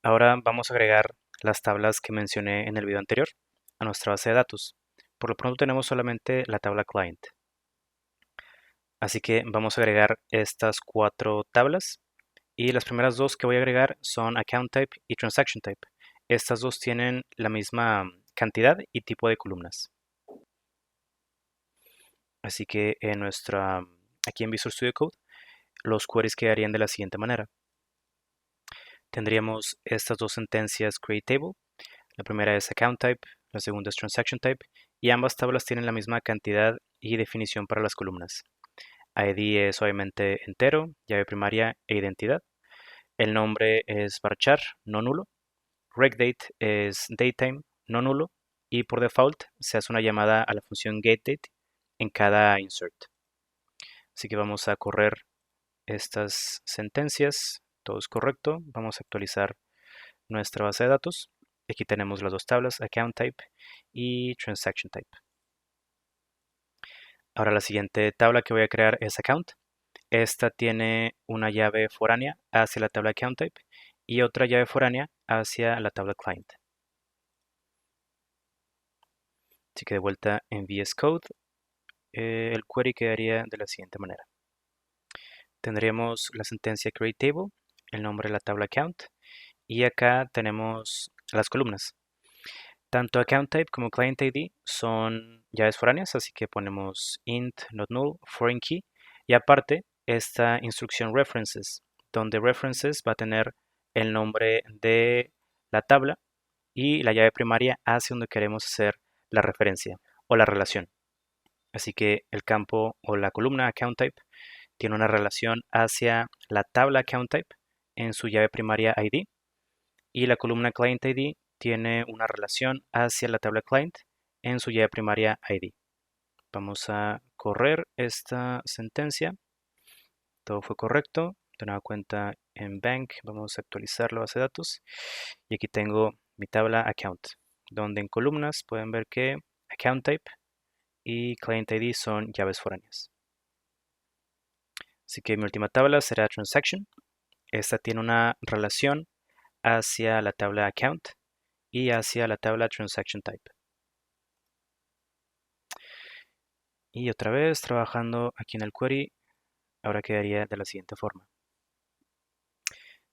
Ahora vamos a agregar las tablas que mencioné en el video anterior a nuestra base de datos. Por lo pronto tenemos solamente la tabla client. Así que vamos a agregar estas 4 tablas y las primeras dos que voy a agregar son account type y transaction type. Estas dos tienen la misma cantidad y tipo de columnas. Así que aquí en Visual Studio Code, los queries quedarían de la siguiente manera. Tendríamos estas dos sentencias create table. La primera es account type, la segunda es transaction type, y ambas tablas tienen la misma cantidad y definición para las columnas. ID es obviamente entero, llave primaria e identidad. El nombre es varchar, no nulo. RecDate es datetime, no nulo. Y por default se hace una llamada a la función getDate en cada insert. Así que vamos a correr estas sentencias. Todo es correcto. Vamos a actualizar nuestra base de datos. Aquí tenemos las dos tablas, account type y transaction type. Ahora la siguiente tabla que voy a crear es account. Esta tiene una llave foránea hacia la tabla account type y otra llave foránea hacia la tabla client. Así que de vuelta en VS Code, el query quedaría de la siguiente manera. Tendríamos la sentencia create table, el nombre de la tabla account, y acá tenemos las columnas. Tanto account type como client ID son llaves foráneas, así que ponemos int not null foreign key, y aparte esta instrucción references, donde references va a tener el nombre de la tabla y la llave primaria hacia donde queremos hacer la referencia o la relación. Así que el campo o la columna account type tiene una relación hacia la tabla account type en su llave primaria ID y la columna client ID tiene una relación hacia la tabla client en su llave primaria ID. Vamos a correr esta sentencia. Todo fue correcto. De nueva cuenta en Bank vamos a actualizar la base de datos y aquí tengo mi tabla account, donde en columnas pueden ver que account type y client ID son llaves foráneas. Así que mi última tabla será transaction. Esta tiene una relación hacia la tabla account y hacia la tabla transaction type. Y otra vez trabajando aquí en el query, ahora quedaría de la siguiente forma.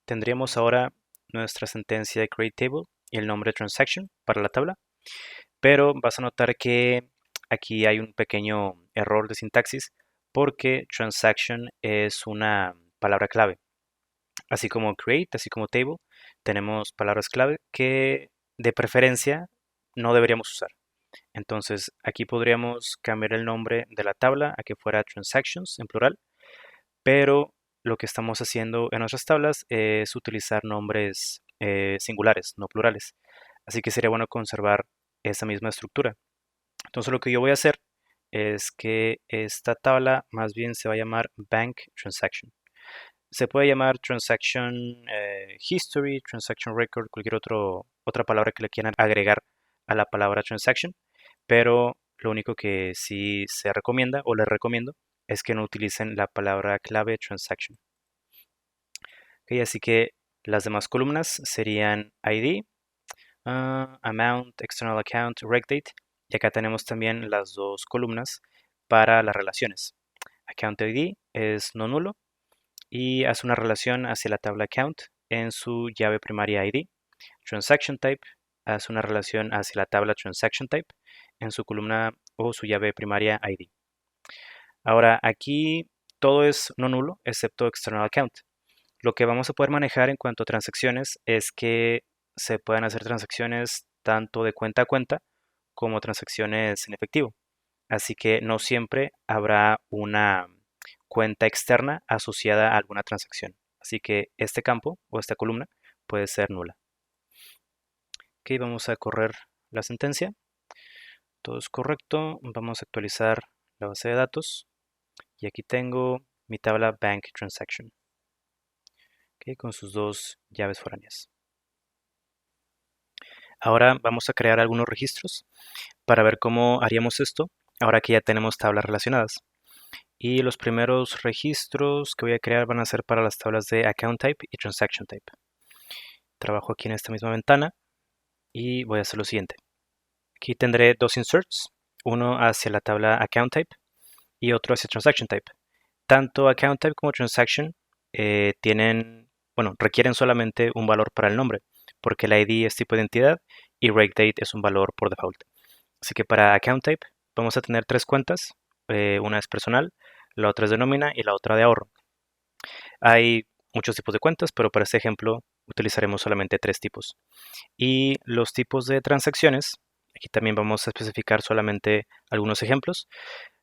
Tendríamos ahora nuestra sentencia de create table y el nombre transaction para la tabla, pero vas a notar que aquí hay un pequeño error de sintaxis porque transaction es una palabra clave. Así como create, así como table, tenemos palabras clave que de preferencia no deberíamos usar. Entonces aquí podríamos cambiar el nombre de la tabla a que fuera transactions en plural, pero lo que estamos haciendo en nuestras tablas es utilizar nombres singulares, no plurales. Así que sería bueno conservar esa misma estructura. Entonces lo que yo voy a hacer es que esta tabla más bien se va a llamar bank transaction. Se puede llamar transaction history, transaction record, cualquier otra palabra que le quieran agregar a la palabra transaction, pero lo único que sí se recomienda o les recomiendo es que no utilicen la palabra clave transaction. Okay, así que las demás columnas serían ID, amount, external account, recdate, y acá tenemos también las dos columnas para las relaciones. Account ID es no nulo y hace una relación hacia la tabla account en su llave primaria ID. Transaction type hace una relación hacia la tabla transaction type en su columna o su llave primaria ID. Ahora aquí todo es no nulo excepto external account. Lo que vamos a poder manejar en cuanto a transacciones es que se puedan hacer transacciones tanto de cuenta a cuenta como transacciones en efectivo. Así que no siempre habrá una cuenta externa asociada a alguna transacción. Así que este campo o esta columna puede ser nula. Ok, vamos a correr la sentencia. Todo es correcto. Vamos a actualizar la base de datos. Y aquí tengo mi tabla Bank Transaction. Ok, con sus dos llaves foráneas. Ahora vamos a crear algunos registros para ver cómo haríamos esto ahora que ya tenemos tablas relacionadas. Y los primeros registros que voy a crear van a ser para las tablas de Account Type y Transaction Type. trabajo aquí en esta misma ventana y voy a hacer lo siguiente. Aquí tendré dos inserts, uno hacia la tabla account type y otro hacia transaction type. Tanto account type como transaction requieren solamente un valor para el nombre, porque el ID es tipo de identidad y rake date es un valor por default. Así que para account type vamos a tener tres cuentas, una es personal, la otra es de nómina y la otra de ahorro. Hay muchos tipos de cuentas, pero para este ejemplo utilizaremos solamente tres tipos. Y los tipos de transacciones, aquí también vamos a especificar solamente algunos ejemplos.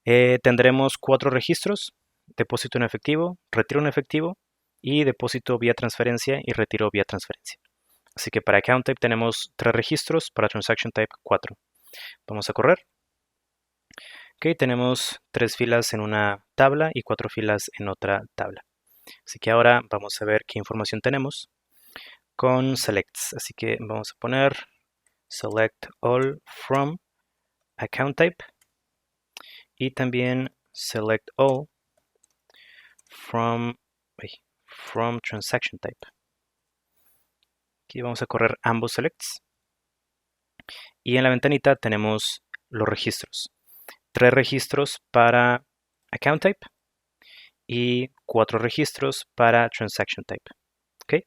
Tendremos 4 registros: depósito en efectivo, retiro en efectivo y depósito vía transferencia y retiro vía transferencia. Así que para account type tenemos 3 registros, para transaction type 4. Vamos a correr. Ok, tenemos 3 filas en una tabla y 4 filas en otra tabla. Así que ahora vamos a ver qué información tenemos con selects. Así que vamos a poner select all from account type y también select all from transaction type. Aquí vamos a correr ambos selects y en la ventanita tenemos los registros. 3 registros para account type y 4 registros para transaction type. ¿Okay?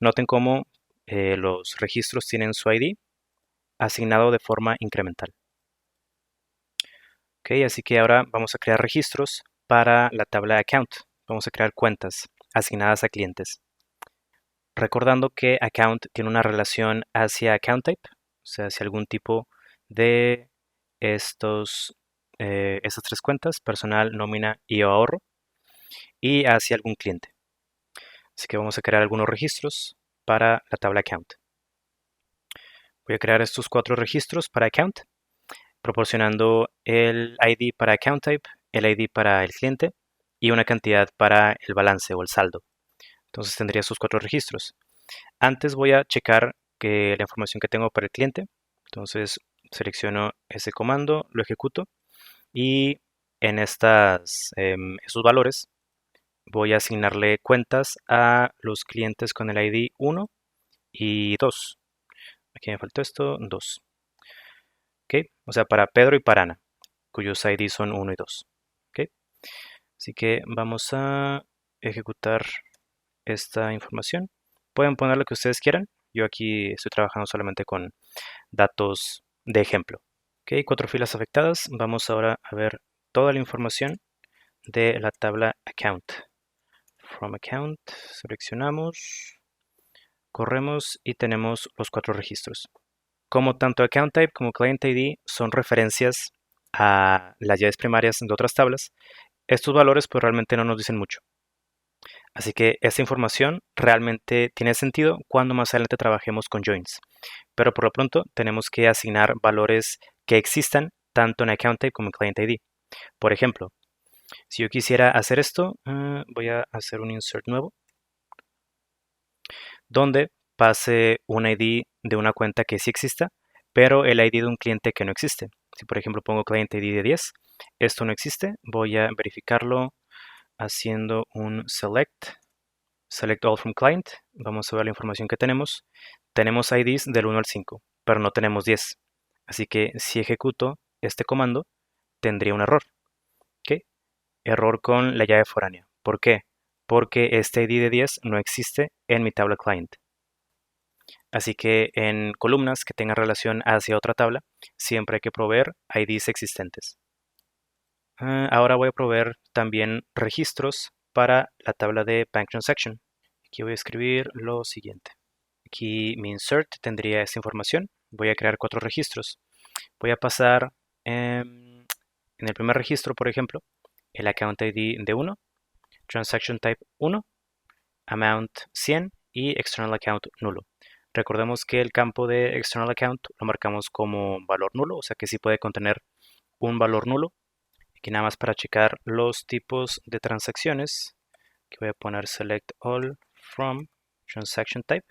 Noten cómo los registros tienen su ID asignado de forma incremental. Ok, así que ahora vamos a crear registros para la tabla account. Vamos a crear cuentas asignadas a clientes. Recordando que account tiene una relación hacia account type, o sea, hacia algún tipo de estas tres cuentas, personal, nómina y ahorro, y hacia algún cliente. Así que vamos a crear algunos registros para la tabla account. Voy a crear estos 4 registros para account, proporcionando el ID para account type, el ID para el cliente y una cantidad para el balance o el saldo. Entonces tendría esos 4 registros. Antes voy a checar que la información que tengo para el cliente. Entonces selecciono ese comando, lo ejecuto y en esos valores voy a asignarle cuentas a los clientes con el ID 1 y 2. Aquí me faltó esto, 2. ¿Ok? O sea, para Pedro y para Ana, cuyos ID son 1 y 2. ¿Ok? Así que vamos a ejecutar esta información. Pueden poner lo que ustedes quieran. Yo aquí estoy trabajando solamente con datos de ejemplo. Ok, 4 filas afectadas. Vamos ahora a ver toda la información de la tabla account. From account, seleccionamos, corremos y tenemos los 4 registros. Como tanto account type como client ID son referencias a las llaves primarias de otras tablas, estos valores pues realmente no nos dicen mucho. Así que esta información realmente tiene sentido cuando más adelante trabajemos con joins. Pero por lo pronto tenemos que asignar valores que existan tanto en account type como en client ID. Por ejemplo, si yo quisiera hacer esto, voy a hacer un insert nuevo donde pase un ID de una cuenta que sí exista, pero el ID de un cliente que no existe. Si por ejemplo pongo client ID de 10, esto no existe, voy a verificarlo haciendo un select all from client. Vamos a ver la información que tenemos. Tenemos IDs del 1 al 5, pero no tenemos 10. Así que si ejecuto este comando, tendría un error. ¿Ok? Error con la llave foránea. ¿Por qué? Porque este ID de 10 no existe en mi tabla client. Así que en columnas que tengan relación hacia otra tabla, siempre hay que proveer IDs existentes. Ahora voy a proveer también registros para la tabla de Bank Transaction. Aquí voy a escribir lo siguiente. Aquí mi insert tendría esta información. Voy a crear 4 registros. Voy a pasar en el primer registro, por ejemplo, el account ID de 1, transaction type 1, amount 100 y external account nulo. Recordemos que el campo de external account lo marcamos como valor nulo, o sea que sí puede contener un valor nulo. Aquí nada más para checar los tipos de transacciones, que voy a poner select all from transaction type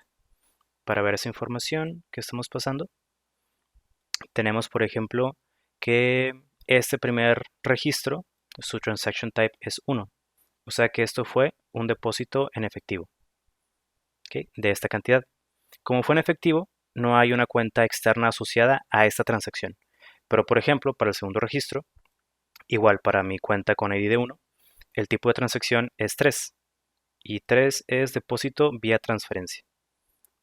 para ver esa información que estamos pasando. Tenemos, por ejemplo, que este primer registro, su transaction type es 1. O sea que esto fue un depósito en efectivo, ¿okay?, de esta cantidad. Como fue en efectivo, no hay una cuenta externa asociada a esta transacción. Pero por ejemplo, para el segundo registro, igual para mi cuenta con ID de 1, el tipo de transacción es 3 y 3 es depósito vía transferencia.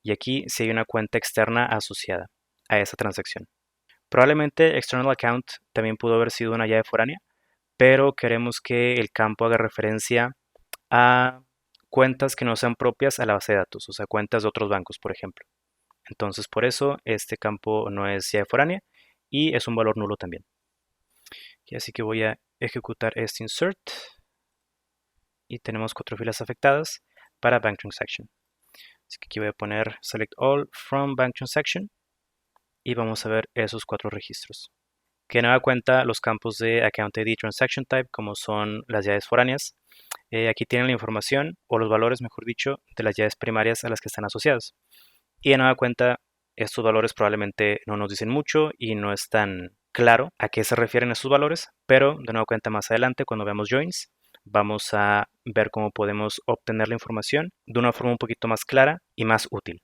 Y aquí sí hay una cuenta externa asociada a esa transacción. Probablemente external account también pudo haber sido una llave foránea, pero queremos que el campo haga referencia a cuentas que no sean propias a la base de datos, o sea, cuentas de otros bancos, por ejemplo. Entonces, por eso este campo no es llave foránea y es un valor nulo también. Y así que voy a ejecutar este insert y tenemos 4 filas afectadas para bank transaction. Así que aquí voy a poner select all from bank transaction y vamos a ver esos 4 registros. Que no da cuenta los campos de account ID transaction type como son las llaves foráneas. Aquí tienen la información o los valores, mejor dicho, de las llaves primarias a las que están asociados. Y de nueva cuenta, estos valores probablemente no nos dicen mucho y no es tan claro a qué se refieren estos valores, pero de nueva cuenta más adelante cuando veamos joins, vamos a ver cómo podemos obtener la información de una forma un poquito más clara y más útil.